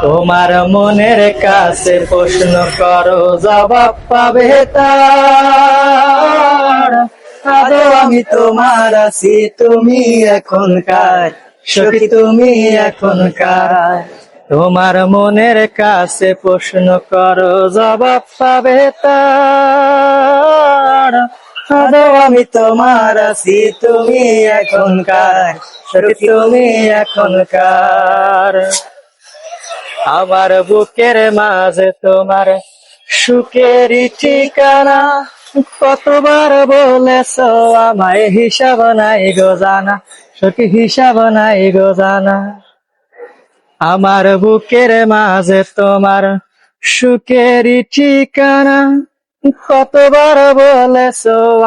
তোমার মনের কাছে প্রশ্ন করো, জবাব পাবে তার। আদৌ আমি তোমার আছি, তুমি এখনকার সখী, তুমি এখনকার। তোমার মনের কাছে প্রশ্ন করো, জবাব পাবে তার। আদৌ আমি তোমার আছি, তুমি এখনকার সখী, তুমি এখনকার। আমার বুকের মাঝে তোমার সুখেরই ঠিকানা, কতবার বলেছ আমায় হিসাব নাই গো জানা, সখী হিসাব নাই গো জানা। আমার বুকের মাঝে তোমার সুখেরই ঠিকানা, কতবার বলেছ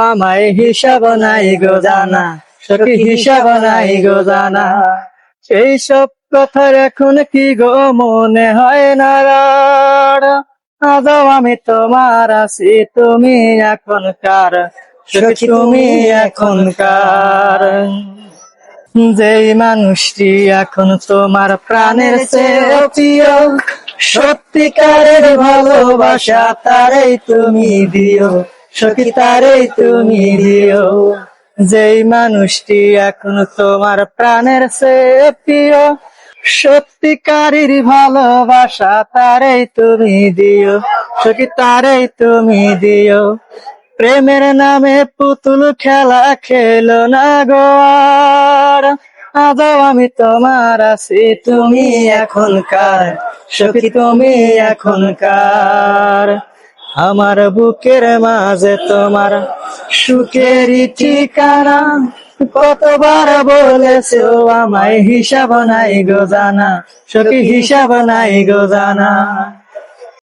আমায় হিসাব নাই গো জানা, সখী হিসাব নাই গো জানা। সেই সব কথার এখন কি গো মনে হয় না আর? আদৌ আমি তোমার আছি, তুমি এখনকার সখী, তুমি এখনকার। যেই মানুষটি এখন তোমার প্রাণের চেয়ে প্রিয়, সত্যিকারের ভালোবাসা তারেই তুমি দিও, সখী তারেই তুমি দিও। যেই মানুষটি এখন তোমার প্রাণের চেয়ে প্রিয়, সত্যিকারের ভালোবাসা তারেই তুমি দিও, সখী তারেই তুমি দিও। প্রেমের নামে পুতুল খেলা খেলো না গো আর। আদৌ আমি তোমার আছি, তুমি এখনকার সখী, তুমি এখনকার। আমার বুকের মাঝে তোমার সুখেরই ঠিকানা, কতবার বলেছ আমায় হিসাব নাই গো জানা, সখী হিসাব নাই গো জানা।